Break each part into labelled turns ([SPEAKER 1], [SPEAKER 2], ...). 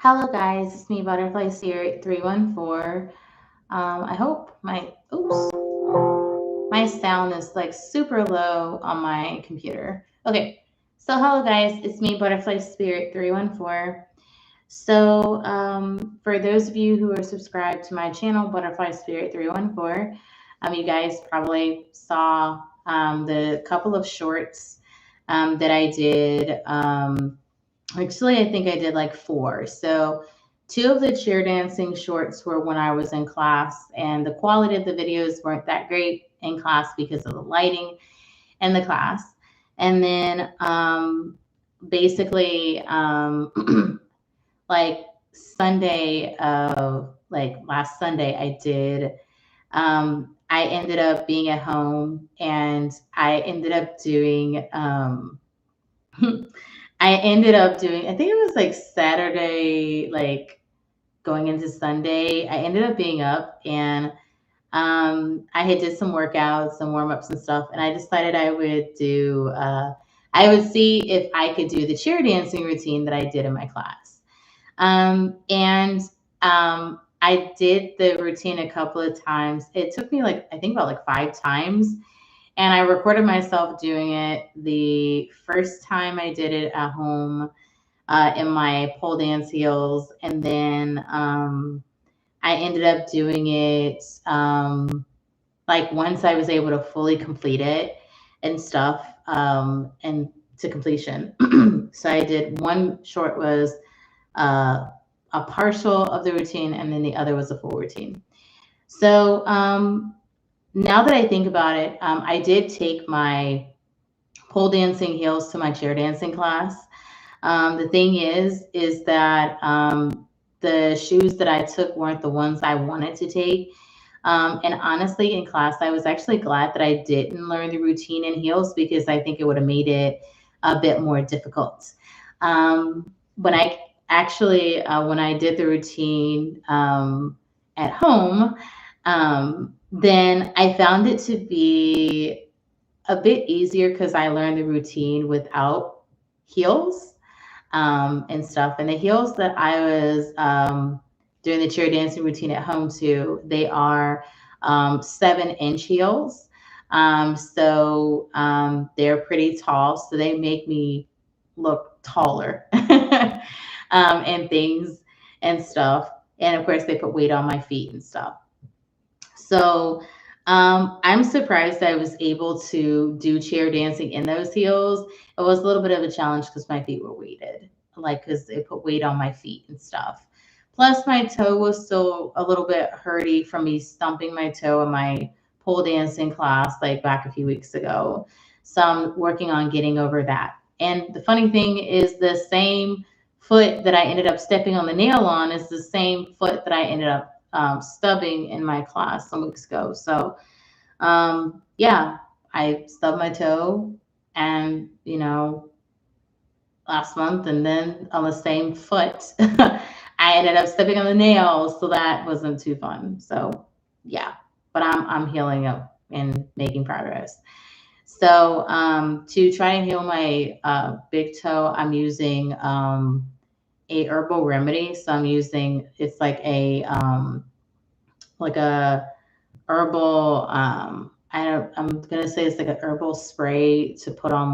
[SPEAKER 1] Hello guys, it's me Butterfly Spirit 314. I hope my sound is like super low on my computer. Okay, so hello guys, it's me Butterfly Spirit 314. For those of you who are subscribed to my channel Butterfly Spirit 314, you guys probably saw the couple of shorts that I did. Actually, I think I did like four. So, two of the cheer dancing shorts were when I was in class, and the quality of the videos weren't that great in class because of the lighting in the class. And then, basically, like last Sunday, I ended up being at home and I ended up doing, I think it was like Saturday, like going into Sunday. I ended up being up and I had did some workouts, some warm ups and stuff, and I decided I would see if I could do the cheer dancing routine that I did in my class. And I did the routine a couple of times. It took me like, I think about like 5 times. And I recorded myself doing it. The first time I did it at home in my pole dance heels. And then I ended up doing it like once I was able to fully complete it and stuff and to completion. So I did one short was uh, a partial of the routine, and then the other was a full routine. So now that I think about it, I did take my pole dancing heels to my chair dancing class. The thing is that the shoes that I took weren't the ones I wanted to take. And honestly, in class, I was actually glad that I didn't learn the routine in heels because I think it would have made it a bit more difficult. When I when I did the routine at home, then I found it to be a bit easier because I learned the routine without heels and stuff. And the heels that I was doing the cheer dancing routine at home to, they are 7-inch heels. They're pretty tall, so they make me look taller and things and stuff. And of course, they put weight on my feet and stuff. So I'm surprised I was able to do chair dancing in those heels. It was a little bit of a challenge because my feet were weighted, like because it put weight on my feet and stuff. Plus, my toe was still a little bit hurty from me stumping my toe in my pole dancing class like back a few weeks ago. So I'm working on getting over that. And the funny thing is, the same foot that I ended up stepping on the nail on is the same foot that I ended up stubbing in my class some weeks ago. So, yeah, I stubbed my toe and, last month, and then on the same foot, I ended up stepping on the nails. So that wasn't too fun. So, yeah, but I'm healing up and making progress. So, to try and heal my big toe, I'm using a herbal remedy. So I'm using it's like a herbal I'm gonna say it's like a herbal spray to put on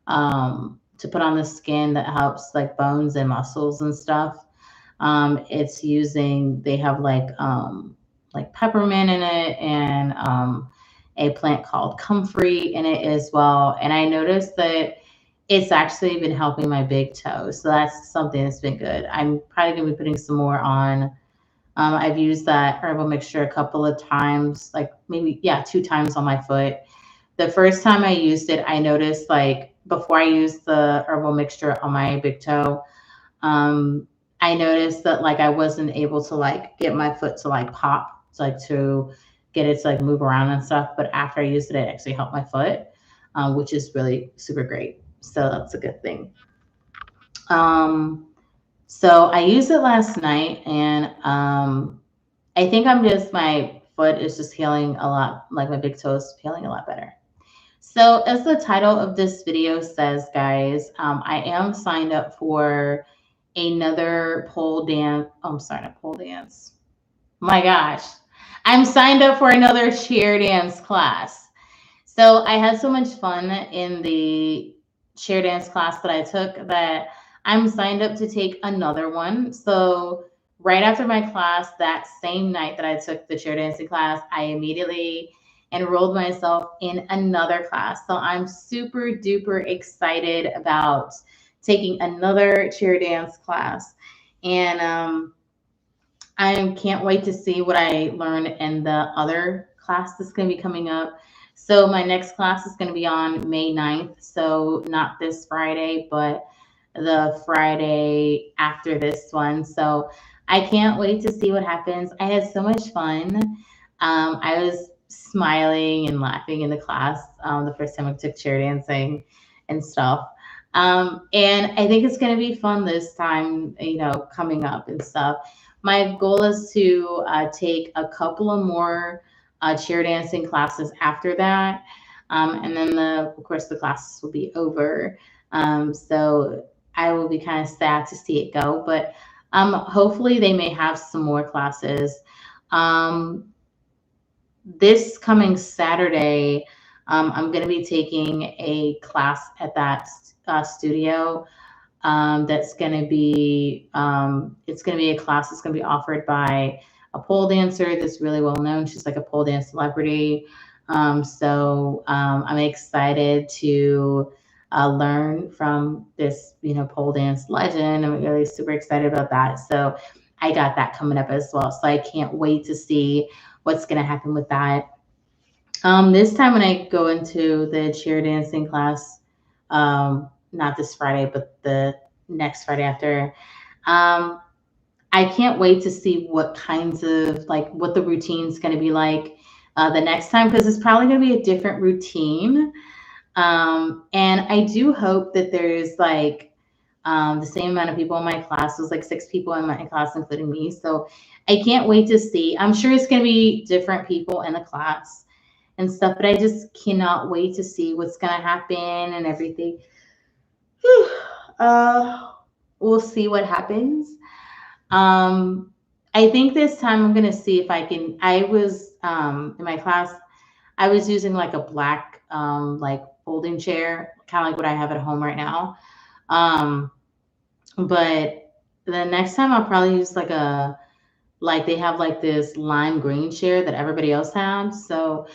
[SPEAKER 1] to put on the skin that helps like bones and muscles and stuff. It's using they have like peppermint in it and a plant called comfrey in it as well. And I noticed that it's actually been helping my big toe. So that's something that's been good. I'm probably gonna be putting some more on. I've used that herbal mixture a couple of times, like maybe, yeah, 2 times on my foot. The first time I used it, I noticed like before I used the herbal mixture on my big toe, um, I noticed that like I wasn't able to like get my foot to like pop, to get it to like move around and stuff. But after I used it, it actually helped my foot, which is really super great. So that's a good thing. Um, so I used it last night, and I think my foot is just healing a lot, like my big toe is healing a lot better. So, as the title of this video says, guys, I am signed up for another pole dance. Oh, I'm sorry, not pole dance. My gosh. I'm signed up for another cheer dance class. So I had so much fun in the cheer dance class that I took that I'm signed up to take another one. So right after my class, that same night that I took the cheer dancing class, I immediately enrolled myself in another class. So I'm super duper excited about taking another cheer dance class. And I can't wait to see what I learn in the other class that's going to be coming up. So my next class is going to be on May 9th. So not this Friday, but the Friday after this one. So I can't wait to see what happens. I had so much fun. I was smiling and laughing in the class the first time I took chair dancing and stuff. And I think it's going to be fun this time, coming up and stuff. My goal is to take a couple of more cheer dancing classes after that. And then, of course, the classes will be over. So I will be kind of sad to see it go. But hopefully, they may have some more classes. Um, this coming Saturday, I'm going to be taking a class at that studio. That's going to be it's going to be a class that's going to be offered by a pole dancer that's really well known. She's like a pole dance celebrity. So I'm excited to learn from this, pole dance legend. I'm really super excited about that. So I got that coming up as well. So I can't wait to see what's going to happen with that. This time when I go into the cheer dancing class, not this Friday, but the next Friday after, um, I can't wait to see what kinds of like what the routine's going to be like the next time because it's probably going to be a different routine. And I do hope that there's like the same amount of people in my class. There's like 6 people in my class, including me. So I can't wait to see. I'm sure it's going to be different people in the class and stuff, but I just cannot wait to see what's going to happen and everything. Whew. We'll see what happens. Um, I think this time I'm gonna see if I can. I was in my class. I was using like a black like folding chair, kind of like what I have at home right now. Um, but the next time I'll probably use like they have like this lime green chair that everybody else has. So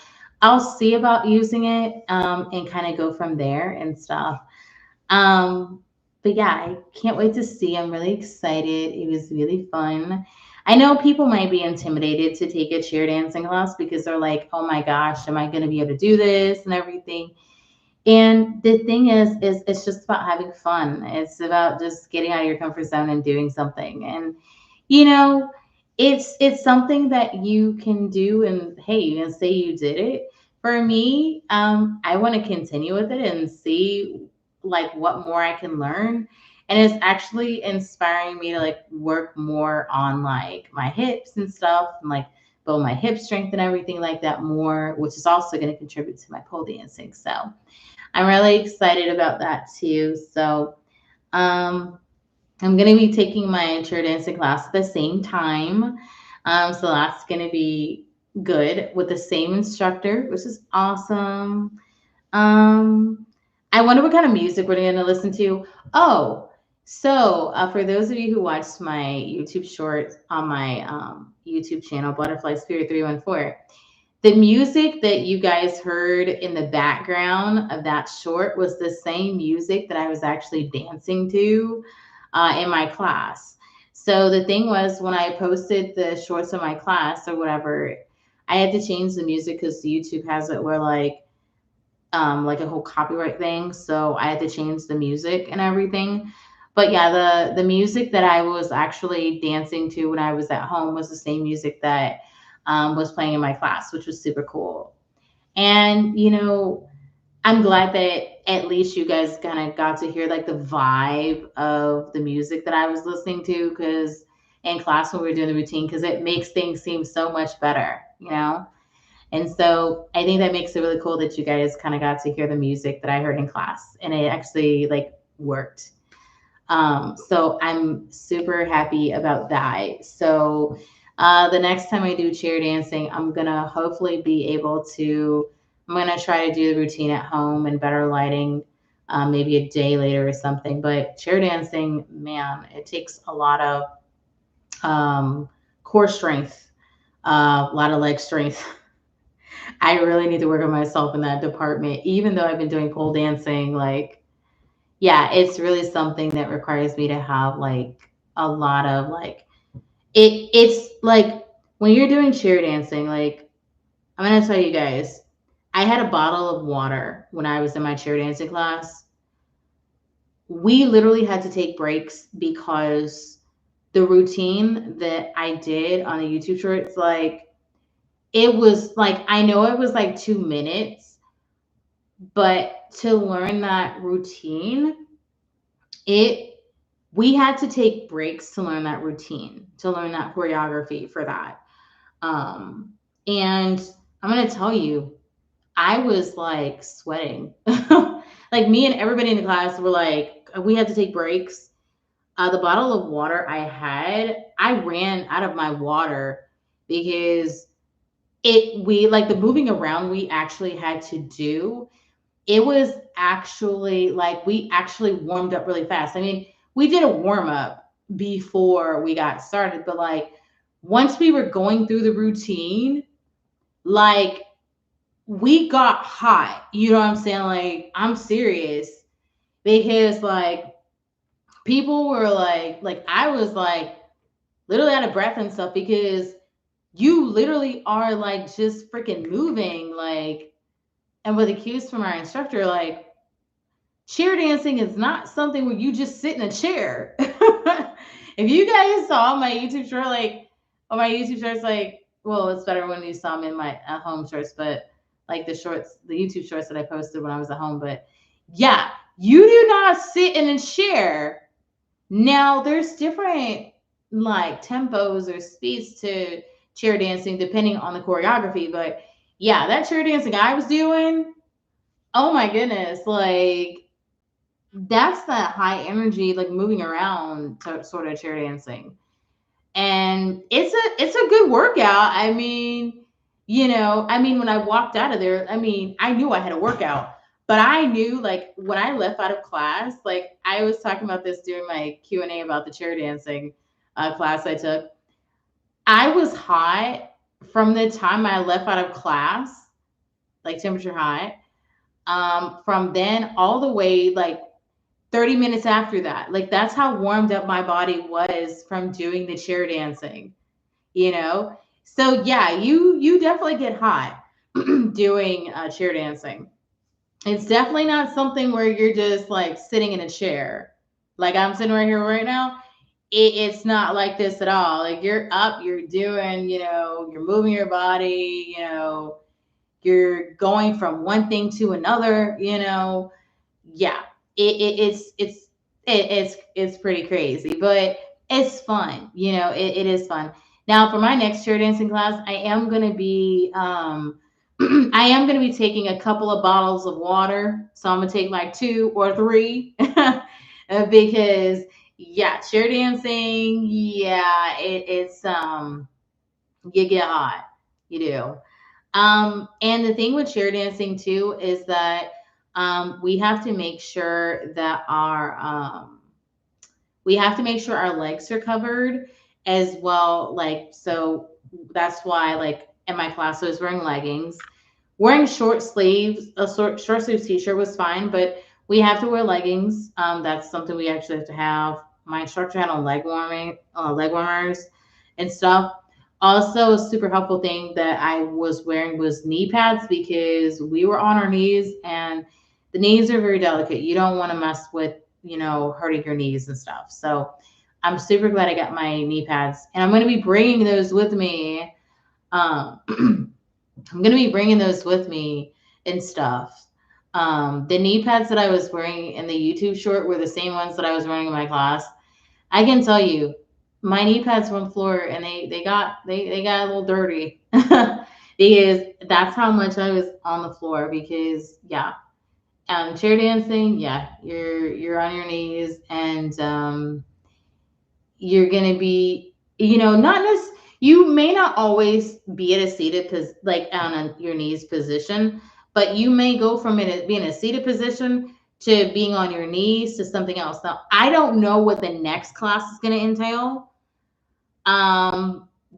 [SPEAKER 1] I'll see about using it and kind of go from there and stuff. Um, but yeah, I can't wait to see. I'm really excited. It was really fun. I know people might be intimidated to take a cheer dancing class because they're like, "Oh my gosh, am I going to be able to do this and everything?" And the thing is it's just about having fun. It's about just getting out of your comfort zone and doing something. And you know, it's something that you can do and hey, you can say you did it. For me, I want to continue with it and see like what more I can learn. And it's actually inspiring me to like work more on like my hips and stuff and like build my hip strength and everything like that more, which is also going to contribute to my pole dancing. So I'm really excited about that too. So um, I'm going to be taking my chair dancing class at the same time. So that's going to be good with the same instructor, which is awesome. Um, I wonder what kind of music we're going to listen to. Oh, so for those of you who watched my YouTube short on my YouTube channel, Butterfly Spirit 314, the music that you guys heard in the background of that short was the same music that I was actually dancing to in my class. So the thing was, when I posted the shorts of my class or whatever, I had to change the music because YouTube has it where like a whole copyright thing. So I had to change the music and everything. But yeah, the music that I was actually dancing to when I was at home was the same music that was playing in my class, which was super cool. And I'm glad that at least you guys kind of got to hear like the vibe of the music that I was listening to because in class when we were doing the routine, because it makes things seem so much better. And so I think that makes it really cool that you guys kind of got to hear the music that I heard in class and it actually like worked. So I'm super happy about that. So the next time I do chair dancing, I'm gonna hopefully be able to. I'm gonna try to do the routine at home and better lighting, maybe a day later or something. But chair dancing, man, it takes a lot of core strength, a lot of leg strength. I really need to work on myself in that department, even though I've been doing pole dancing. Like, yeah, it's really something that requires me to have like a lot of like it's like when you're doing chair dancing, like I'm gonna tell you guys, I had a bottle of water when I was in my chair dancing class. We literally had to take breaks because the routine that I did on the YouTube shorts, like it was like I know it was like 2 minutes, but to learn that routine, it we had to take breaks to learn that routine, to learn that choreography for that. Um, and I'm gonna tell you, I was like sweating. Like me and everybody in the class were like, we had to take breaks. The bottle of water I had, I ran out of my water because we like the moving around we actually had to do. It was actually like we actually warmed up really fast. I mean, we did a warm up before we got started, but like once we were going through the routine, like we got hot. You know what I'm saying? Like I'm serious because like people were like I was like literally out of breath and stuff because you literally are like just freaking moving like and with the cues from our instructor like chair dancing is not something where you just sit in a chair. If you guys saw my YouTube short, like on my YouTube shorts, like, well, it's better when you saw me in my at home shorts, but like the shorts, the YouTube shorts that I posted when I was at home. But yeah, you do not sit in a chair. Now there's different like tempos or speeds to chair dancing depending on the choreography. But yeah, that chair dancing I was doing, oh my goodness, like that's that high energy, like moving around sort of chair dancing. And it's a good workout. I mean, I mean, when I walked out of there, I mean, I knew I had a workout, but I knew like when I left out of class, like I was talking about this during my Q&A about the chair dancing class I took. I was hot from the time I left out of class, like temperature hot. From then all the way like 30 minutes after that. Like that's how warmed up my body was from doing the chair dancing, you know? So yeah, you definitely get hot doing chair dancing. It's definitely not something where you're just like sitting in a chair. Like I'm sitting right here right now. It's not like this at all. Like you're up, you're doing, you're moving your body, you're going from one thing to another, yeah, it's pretty crazy, but it's fun. It is fun. Now for my next chair dancing class, I am going to be I am going to be taking a couple of bottles of water. So I'm going to take like 2 or 3 because yeah, chair dancing, yeah, it's you get hot. You do. And the thing with chair dancing too is that we have to make sure that our legs are covered as well. Like, so that's why, like, in my class, I was wearing leggings. Wearing short sleeves, a short sleeves t-shirt was fine, but we have to wear leggings. That's something we actually have to have. My instructor had on leg warmers and stuff. Also, a super helpful thing that I was wearing was knee pads because we were on our knees and the knees are very delicate. You don't want to mess with, hurting your knees and stuff. So I'm super glad I got my knee pads and I'm going to be bringing those with me. Um, I'm going to be bringing those with me and stuff. The knee pads that I was wearing in the YouTube short were the same ones that I was wearing in my class. I can tell you, my knee pads were on the floor and they got a little dirty because that's how much I was on the floor because yeah, Chair dancing, yeah, you're on your knees, and you're gonna be, not necessarily. You may not always be at a seated like on your knees position, but you may go from being in a seated position to being on your knees to something else. Now, I don't know what the next class is going to entail.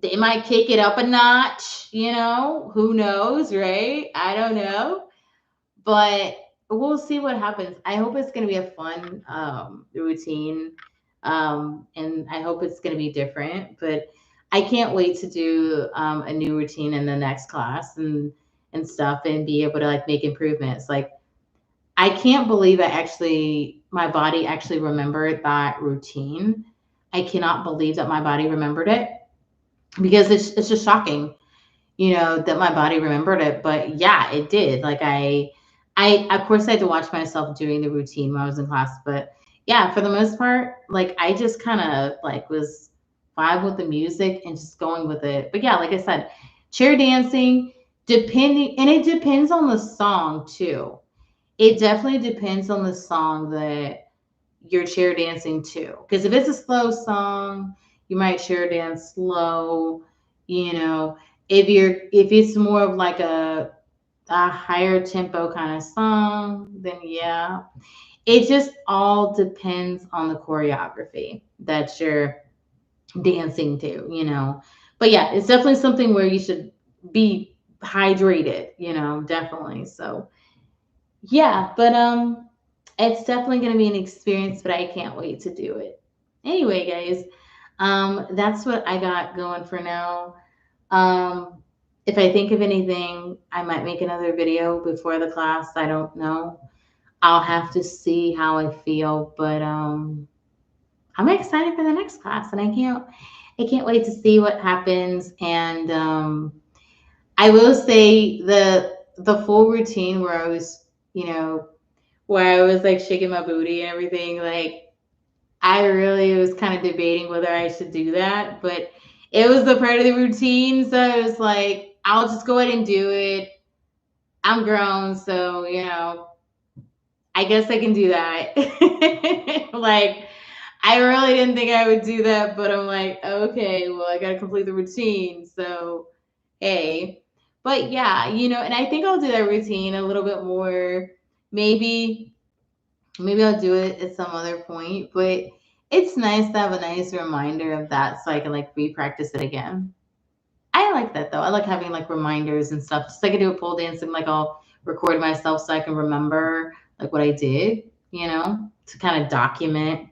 [SPEAKER 1] They might kick it up a notch, who knows, right? I don't know, but we'll see what happens. I hope it's going to be a fun routine, and I hope it's going to be different. But I can't wait to do a new routine in the next class and stuff, and be able to like make improvements. Like, I can't believe my body actually remembered that routine. I cannot believe that my body remembered it, because it's just shocking, that my body remembered it. But yeah, it did. Like, I of course I had to watch myself doing the routine when I was in class, but yeah, for the most part, like, I just kind of like was vibe with the music and just going with it. But yeah, like I said, chair dancing, depending, and it depends on the song too. It definitely depends on the song that you're chair dancing to. Because if it's a slow song, you might chair dance slow. You know, if it's more of like a higher tempo kind of song, then yeah. It just all depends on the choreography that you're dancing to. But yeah, it's definitely something where you should be hydrated, definitely. So yeah, but it's definitely going to be an experience, but I can't wait to do it. Anyway, guys, that's what I got going for now. Um, if I think of anything, I might make another video before the class. I don't know. I'll have to see how I feel, but I'm excited for the next class, and I can't wait to see what happens. And I will say the full routine where I was, where I was like shaking my booty and everything, like, I really was kind of debating whether I should do that, but it was the part of the routine, so I was like, I'll just go ahead and do it. I'm grown, so I guess I can do that. Like, I really didn't think I would do that, but I'm like, okay, well, I gotta complete the routine, so hey. But yeah, and I think I'll do that routine a little bit more. Maybe I'll do it at some other point, but it's nice to have a nice reminder of that so I can like re-practice it again. I like that though. I like having like reminders and stuff. Just like I do with pole dancing, like I'll record myself so I can remember like what I did, to kind of document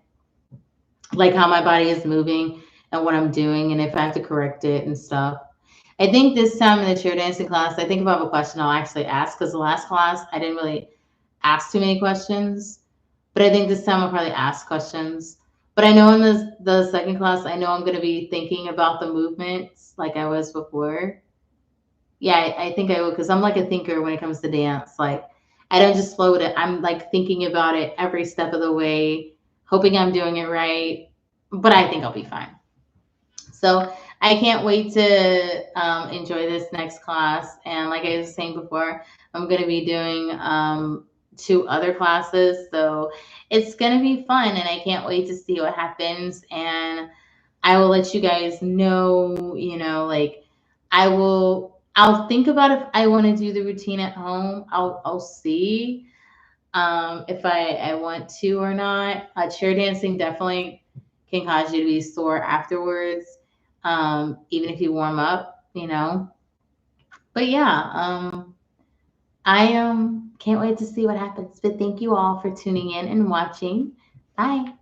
[SPEAKER 1] like how my body is moving and what I'm doing, and if I have to correct it and stuff. I think this time in the chair dancing class, I think if I have a question, I'll actually ask, because the last class I didn't really ask too many questions, but I think this time I'll probably ask questions. But I know in the second class, I know I'm going to be thinking about the movements like I was before. Yeah, I think I will, because I'm like a thinker when it comes to dance. Like, I don't just float it. I'm like thinking about it every step of the way, hoping I'm doing it right. But I think I'll be fine. So I can't wait to enjoy this next class. And like I was saying before, I'm going to be doing 2 other classes. So it's going to be fun, and I can't wait to see what happens. And I will let you guys know, like, I'll think about if I want to do the routine at home. I'll see if I want to or not. Chair dancing definitely can cause you to be sore afterwards, even if you warm up. But yeah, I can't wait to see what happens. But thank you all for tuning in and watching. Bye.